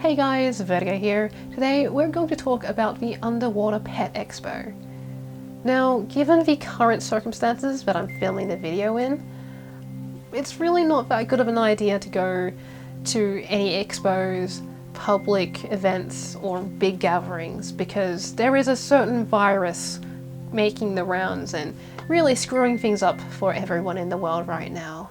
Hey guys, Vertigo here. Today we're going to talk about the Underwater Pet Expo. Now, given the current circumstances that I'm filming the video in, it's really not that good of an idea to go to any expos, public events, or big gatherings because there is a certain virus making the rounds and really screwing things up for everyone in the world right now.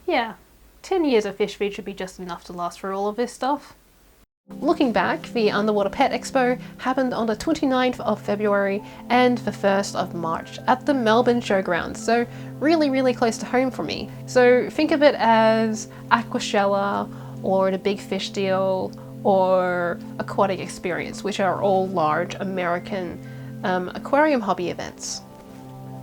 Yeah, 10 years of Fish Feed should be just enough to last through all of this stuff. Looking back, the Underwater Pet Expo happened on the 29th of February and the 1st of March at the Melbourne Showgrounds, so really close to home for me. So think of it as Aquashella or the Big Fish Deal or Aquatic Experience, which are all large American aquarium hobby events.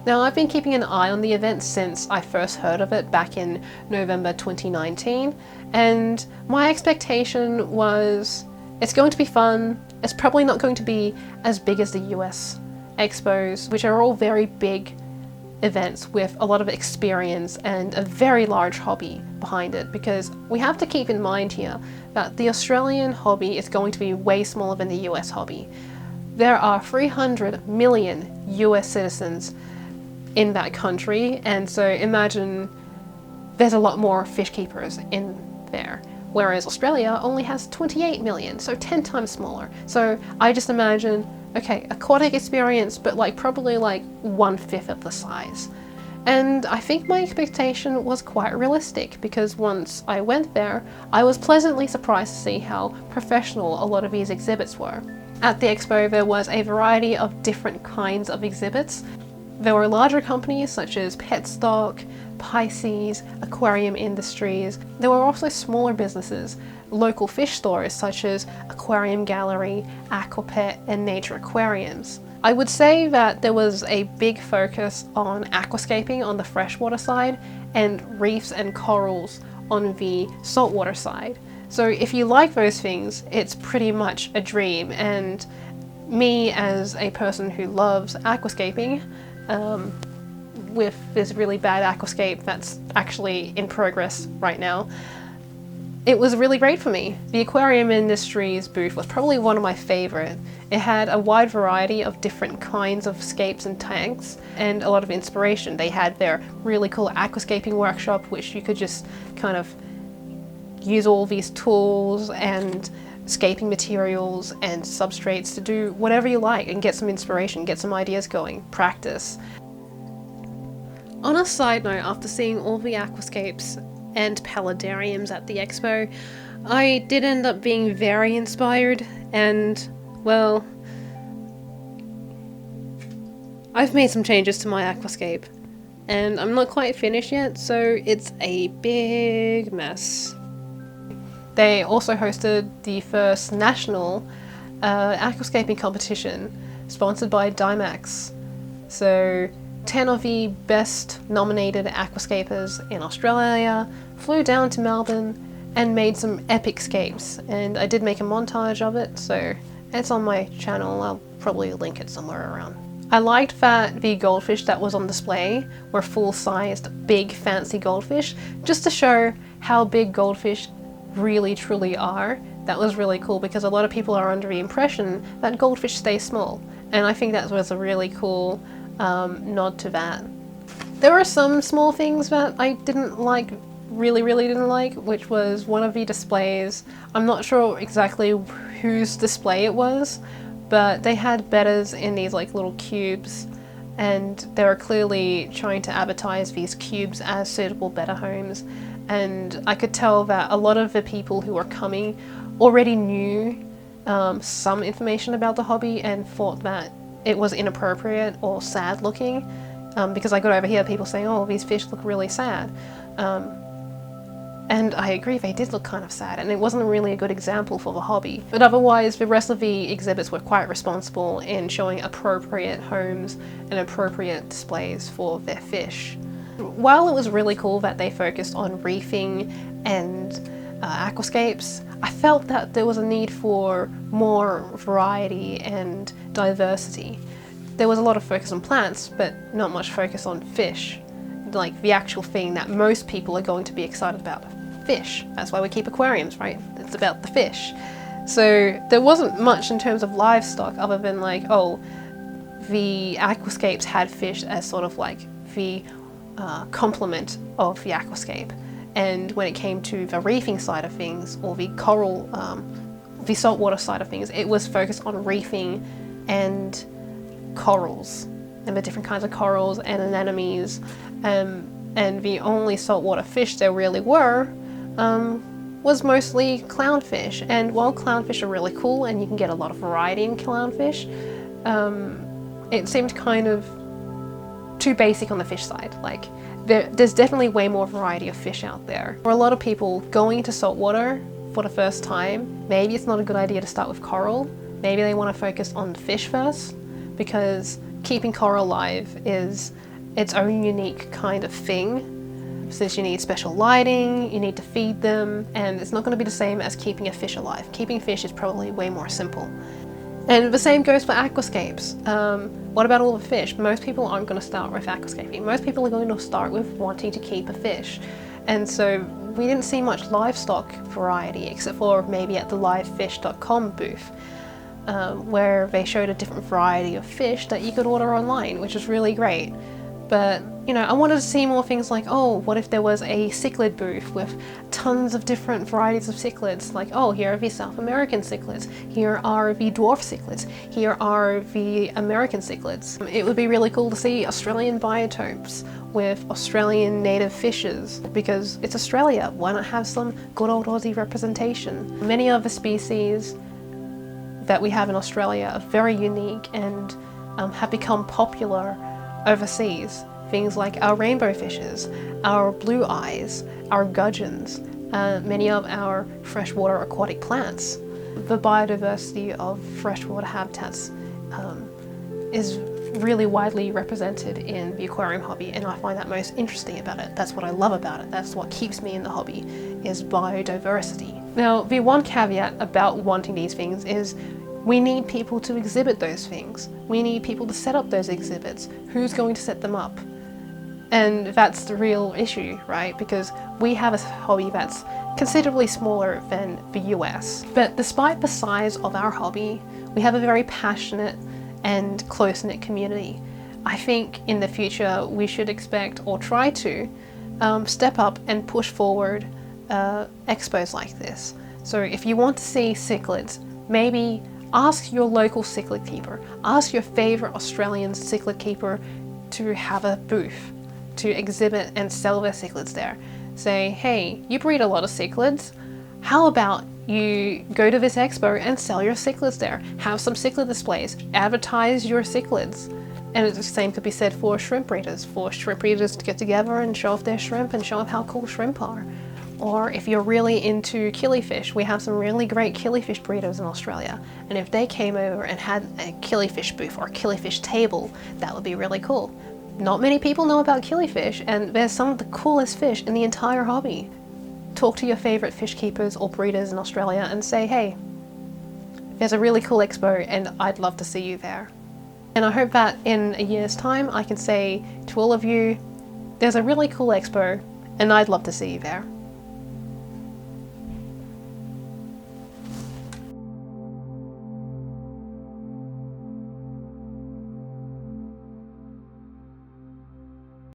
Now, I've been keeping an eye on the event since I first heard of it back in November 2019, and my expectation was it's going to be fun. It's probably not going to be as big as the US expos, which are all very big events with a lot of experience and a very large hobby behind it, because we have to keep in mind here that the Australian hobby is going to be way smaller than the US hobby. There are 300 million US citizens in that country, and so imagine there's a lot more fish keepers in there, whereas Australia only has 28 million, so 10 times smaller. So I just imagine, okay, Aquatic Experience, but probably 1/5 of the size. And I think my expectation was quite realistic, because once I went there, I was pleasantly surprised to see how professional a lot of these exhibits were. At the expo, there was a variety of different kinds of exhibits. There were larger companies such as Petstock, Pisces, Aquarium Industries. There were also smaller businesses, local fish stores such as Aquarium Gallery, Aquapet, and Nature Aquariums. I would say that there was a big focus on aquascaping on the freshwater side and reefs and corals on the saltwater side. So if you like those things, it's pretty much a dream. And me, as a person who loves aquascaping, with this really bad aquascape that's actually in progress right now, it was really great for me. The Aquarium Industries booth was probably one of my favorite. It had a wide variety of different kinds of scapes and tanks and a lot of inspiration. They had their really cool aquascaping workshop, which you could just kind of use all these tools and scaping materials and substrates to do whatever you like and get some inspiration, get some ideas going, practice. On a side note, after seeing all the aquascapes and paludariums at the expo, I did end up being very inspired, and well, I've made some changes to my aquascape and I'm not quite finished yet, so it's a big mess. They also hosted the first national aquascaping competition sponsored by Dimax. So 10 of the best nominated aquascapers in Australia flew down to Melbourne and made some epic scapes, and I did make a montage of it, so it's on my channel. I'll probably link it somewhere around. I liked that the goldfish that was on display were full-sized, big, fancy goldfish, just to show how big goldfish really truly are. That was really cool, because a lot of people are under the impression that goldfish stay small, and I think that was a really cool nod to that. There were some small things that I didn't like, really didn't like, which was one of the displays. I'm not sure exactly whose display it was, but they had bettas in these little cubes, and they were clearly trying to advertise these cubes as suitable betta homes. And I could tell that a lot of the people who were coming already knew some information about the hobby and thought that it was inappropriate or sad looking, because I got over here people saying, oh, these fish look really sad. And I agree, they did look kind of sad, and it wasn't really a good example for the hobby. But otherwise, the rest of the exhibits were quite responsible in showing appropriate homes and appropriate displays for their fish. While it was really cool that they focused on reefing and aquascapes, I felt that there was a need for more variety and diversity. There was a lot of focus on plants, but not much focus on fish, like the actual thing that most people are going to be excited about, fish. That's why we keep aquariums, right? It's about the fish. So there wasn't much in terms of livestock other than like, oh, the aquascapes had fish as sort of like the complement of the aquascape. And when it came to the reefing side of things, or the coral, the saltwater side of things, it was focused on reefing and corals, and the different kinds of corals and anemones. And the only saltwater fish there really were was mostly clownfish. And while clownfish are really cool and you can get a lot of variety in clownfish, it seemed kind of too basic on the fish side. Like there's definitely way more variety of fish out there. For a lot of people going into saltwater for the first time, maybe it's not a good idea to start with coral. Maybe they want to focus on fish first, because keeping coral alive is its own unique kind of thing. Since you need special lighting, you need to feed them, and it's not going to be the same as keeping a fish alive. Keeping fish is probably way more simple. And the same goes for aquascapes. What about all the fish? Most people aren't going to start with aquascaping. Most people are going to start with wanting to keep a fish. And so we didn't see much livestock variety, except for maybe at the livefish.com booth, where they showed a different variety of fish that you could order online, which is really great. But, you know, I wanted to see more things like, oh, what if there was a cichlid booth with tons of different varieties of cichlids? Like, oh, here are the South American cichlids, here are the dwarf cichlids, here are the American cichlids. It would be really cool to see Australian biotopes with Australian native fishes, because it's Australia. Why not have some good old Aussie representation? Many of the species that we have in Australia are very unique and have become popular overseas. Things like our rainbow fishes, our blue eyes, our gudgeons, many of our freshwater aquatic plants. The biodiversity of freshwater habitats is really widely represented in the aquarium hobby, and I find that most interesting about it. That's what I love about it. That's what keeps me in the hobby, is biodiversity. Now, the one caveat about wanting these things is we need people to exhibit those things. We need people to set up those exhibits. Who's going to set them up? And that's the real issue, right? Because we have a hobby that's considerably smaller than the US. But despite the size of our hobby, we have a very passionate and close-knit community. I think in the future we should expect, or try to, step up and push forward expos like this. So if you want to see cichlids, maybe ask your local cichlid keeper, ask your favourite Australian cichlid keeper to have a booth, to exhibit and sell their cichlids there. Say, hey, you breed a lot of cichlids, how about you go to this expo and sell your cichlids there? Have some cichlid displays, advertise your cichlids. And the same could be said for shrimp breeders to get together and show off their shrimp and show off how cool shrimp are. Or if you're really into killifish, we have some really great killifish breeders in Australia. And if they came over and had a killifish booth or a killifish table, that would be really cool. Not many people know about killifish, and they're some of the coolest fish in the entire hobby. Talk to your favourite fish keepers or breeders in Australia and say, hey, there's a really cool expo and I'd love to see you there. And I hope that in a year's time I can say to all of you, there's a really cool expo and I'd love to see you there.